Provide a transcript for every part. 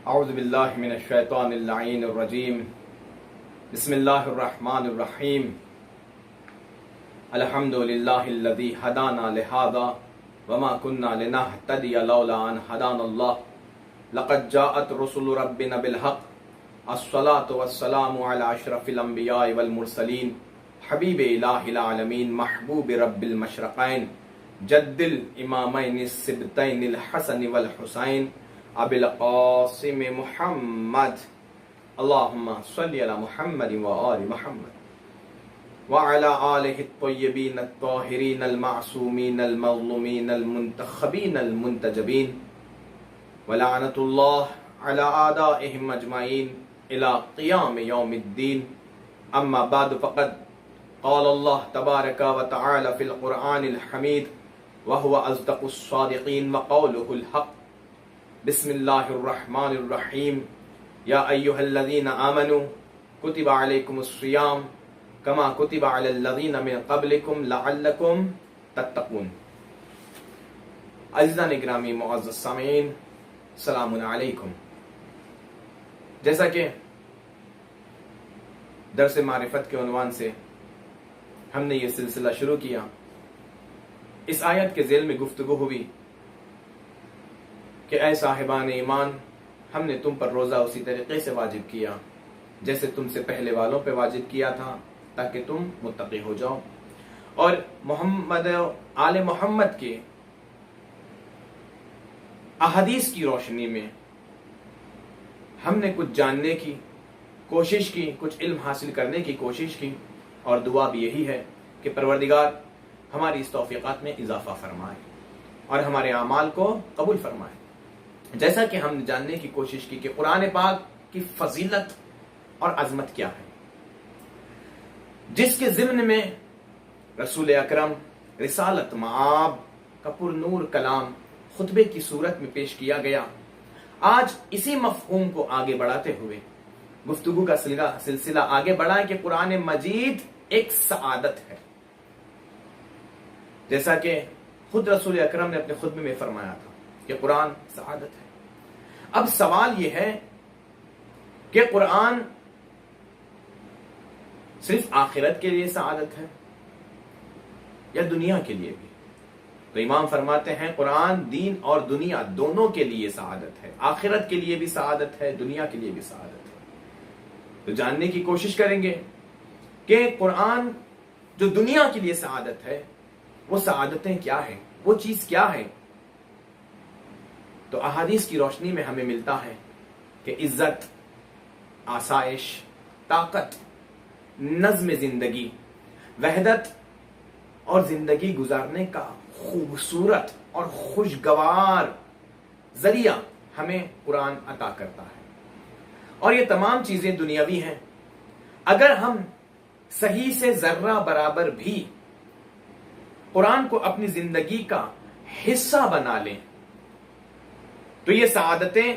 اعوذ باللہ من الشیطان اللعین الرجیم بسم اللہ الرحمن الرحیم الحمد للہ الذی ہدانا لہذا وما كنا لنہتدی لولا ان ہدانا اللہ لقد جاءت رسل ربنا بالحق الصلاة والسلام علی اشرف الانبیاء والمرسلین حبیب الہ العالمین محبوب رب المشرقین جد الامامین السبتین الحسن والحسین ابی القاسم محمد اللہم صلی علی محمد وآل محمد وعلى آلہ الطیبین الطاہرین المعصومین المظلومین المنتخبین المنتجبین ولعنت اللہ علی اعدائہم اجمعین الى قیام یوم الدین اما بعد فقد قال اللہ تبارک و تعالی فی القرآن الحمید وهو اصدق الصادقین وقولہ الحق بسم اللہ الرحمن الرحیم یا ایہا الذین آمنوا کتب علیکم الصیام کما کتب علی الذین من قبلکم لعلکم تتقون۔ عزیزان گرامی معزز سامعین، السلام علیکم۔ جیسا کہ درس معرفت کے عنوان سے ہم نے یہ سلسلہ شروع کیا، اس آیت کے ذیل میں گفتگو ہوئی کہ اے صاحبان ایمان، ہم نے تم پر روزہ اسی طریقے سے واجب کیا جیسے تم سے پہلے والوں پہ واجب کیا تھا تاکہ تم متقی ہو جاؤ، اور محمد آل محمد کے احادیث کی روشنی میں ہم نے کچھ جاننے کی کوشش کی، کچھ علم حاصل کرنے کی کوشش کی، اور دعا بھی یہی ہے کہ پروردگار ہماری اس توفیقات میں اضافہ فرمائے اور ہمارے اعمال کو قبول فرمائے۔ جیسا کہ ہم نے جاننے کی کوشش کی کہ قرآن پاک کی فضیلت اور عظمت کیا ہے، جس کے ضمن میں رسول اکرم رسالت معاب کا پر نور کلام خطبے کی صورت میں پیش کیا گیا۔ آج اسی مفہوم کو آگے بڑھاتے ہوئے گفتگو کا سلسلہ آگے بڑھائیں کہ قرآن مجید ایک سعادت ہے، جیسا کہ خود رسول اکرم نے اپنے خطبے میں فرمایا تھا کہ قرآن سعادت ہے۔ اب سوال یہ ہے کہ قرآن صرف آخرت کے لیے سعادت ہے یا دنیا کے لیے بھی؟ تو امام فرماتے ہیں قرآن دین اور دنیا دونوں کے لیے سعادت ہے، آخرت کے لیے بھی سعادت ہے، دنیا کے لیے بھی سعادت ہے۔ تو جاننے کی کوشش کریں گے کہ قرآن جو دنیا کے لیے سعادت ہے وہ سعادتیں کیا ہیں، وہ چیز کیا ہے؟ تو احادیث کی روشنی میں ہمیں ملتا ہے کہ عزت، آسائش، طاقت، نظم زندگی، وحدت اور زندگی گزارنے کا خوبصورت اور خوشگوار ذریعہ ہمیں قرآن عطا کرتا ہے، اور یہ تمام چیزیں دنیاوی ہیں۔ اگر ہم صحیح سے ذرہ برابر بھی قرآن کو اپنی زندگی کا حصہ بنا لیں تو یہ سعادتیں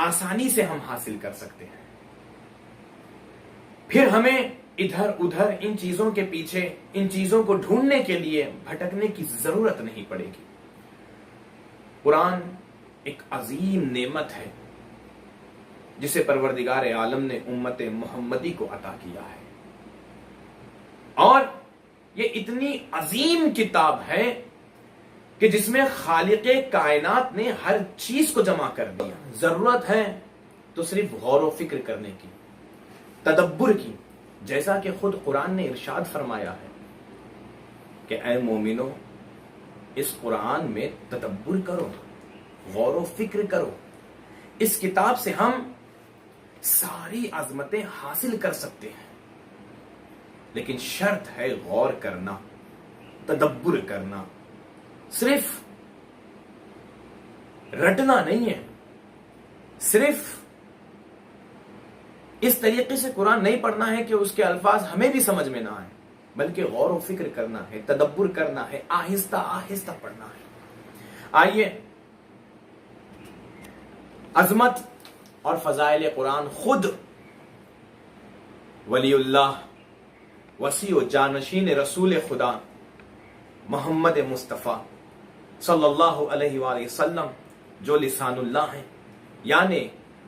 آسانی سے ہم حاصل کر سکتے ہیں۔ پھر ہمیں ادھر ادھر ان چیزوں کے پیچھے، ان چیزوں کو ڈھونڈنے کے لیے بھٹکنے کی ضرورت نہیں پڑے گی۔ قرآن ایک عظیم نعمت ہے جسے پروردگار عالم نے امت محمدی کو عطا کیا ہے، اور یہ اتنی عظیم کتاب ہے کہ جس میں خالق کائنات نے ہر چیز کو جمع کر دیا۔ ضرورت ہے تو صرف غور و فکر کرنے کی، تدبر کی، جیسا کہ خود قرآن نے ارشاد فرمایا ہے کہ اے مومنو، اس قرآن میں تدبر کرو، غور و فکر کرو۔ اس کتاب سے ہم ساری عظمتیں حاصل کر سکتے ہیں، لیکن شرط ہے غور کرنا، تدبر کرنا، صرف رٹنا نہیں ہے، صرف اس طریقے سے قرآن نہیں پڑھنا ہے کہ اس کے الفاظ ہمیں بھی سمجھ میں نہ آئے، بلکہ غور و فکر کرنا ہے، تدبر کرنا ہے، آہستہ آہستہ پڑھنا ہے۔ آئیے عظمت اور فضائل قرآن خود ولی اللہ، وسیع و جانشین رسول خدا محمد مصطفیٰ صلی اللہ علیہ وآلہ وسلم جو لسان اللہ ہیں، یعنی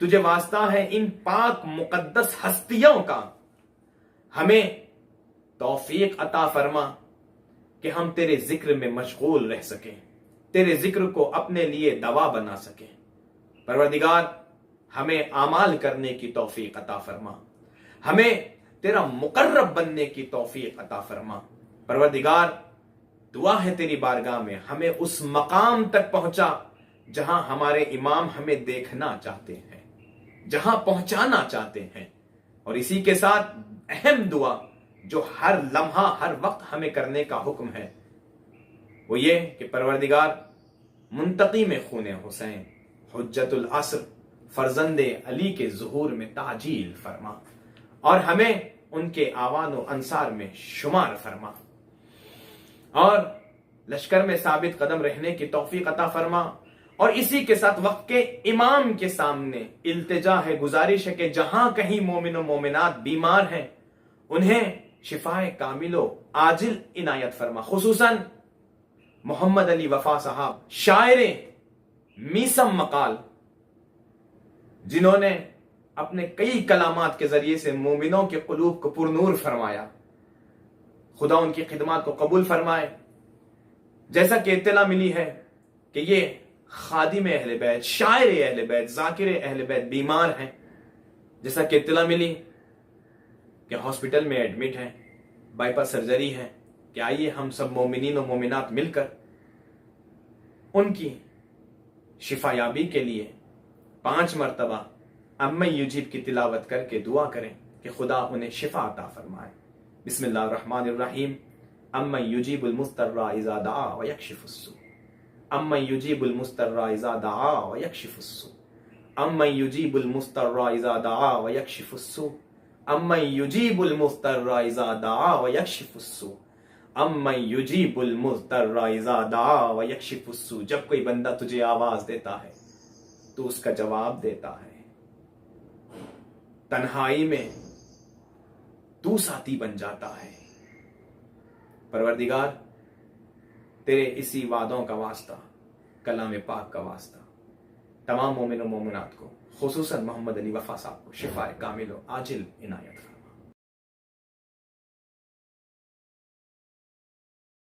تجھے واسطہ ہے ان پاک مقدس ہستیوں کا، ہمیں توفیق عطا فرما کہ ہم تیرے ذکر میں مشغول رہ سکیں، تیرے ذکر کو اپنے لیے دوا بنا سکیں۔ پروردگار ہمیں اعمال کرنے کی توفیق عطا فرما، ہمیں تیرا مقرب بننے کی توفیق عطا فرما۔ پروردگار دعا ہے تیری بارگاہ میں ہمیں اس مقام تک پہنچا جہاں ہمارے امام ہمیں دیکھنا چاہتے ہیں، جہاں پہنچانا چاہتے ہیں۔ اور اسی کے ساتھ اہم دعا جو ہر لمحہ ہر وقت ہمیں کرنے کا حکم ہے وہ یہ کہ پروردگار منتقم خون حسین حجت العصر فرزند علی کے ظہور میں تعجیل فرما، اور ہمیں ان کے آوان و انصار میں شمار فرما، اور لشکر میں ثابت قدم رہنے کی توفیق عطا فرما۔ اور اسی کے ساتھ وقت کے امام کے سامنے التجا ہے، گزارش ہے کہ جہاں کہیں مومن و مومنات بیمار ہیں انہیں شفائے کامل و عاجل عنایت فرما، خصوصاً محمد علی وفا صاحب شاعر میسم مقال، جنہوں نے اپنے کئی کلامات کے ذریعے سے مومنوں کے قلوب کو پرنور فرمایا۔ خدا ان کی خدمات کو قبول فرمائے۔ جیسا کہ اطلاع ملی ہے کہ یہ خادم اہل بیت، شاعر اہل بیت، ذاکر اہل بیت بیمار ہیں، جیسا کہ اطلاع ملی کہ ہاسپٹل میں ایڈمٹ ہیں، بائی پاس سرجری ہے، کہ آئیے ہم سب مومنین و مومنات مل کر ان کی شفا یابی کے لیے 5 مرتبہ اما یجیب کی تلاوت کر کے دعا کریں کہ خدا انہیں شفا عطا فرمائے۔ بسم اللہ الرحمن الرحیم۔ اما یجیب المضطر اذا دعا ویکشف السوء، اما یجیب المضطر اذا دعا ویکشف السوء، اما یجیب المضطر اذا دعا ویکشف السوء، اما یجیب المضطر اذا دعا ویکشف السوء، اما یجیب المضطر اذا دعا ویکشف السوء۔ جب کوئی بندہ تجھے آواز دیتا ہے تو اس کا جواب دیتا ہے، تنہائی میں تو ساتھی بن جاتا ہے۔ پروردگار تیرے اسی وعدوں کا واسطہ، کلام پاک کا واسطہ، تمام مومن و مومنات کو خصوصاً محمد علی وفا صاحب کو شفائے کامل و عاجل عنایت فرما۔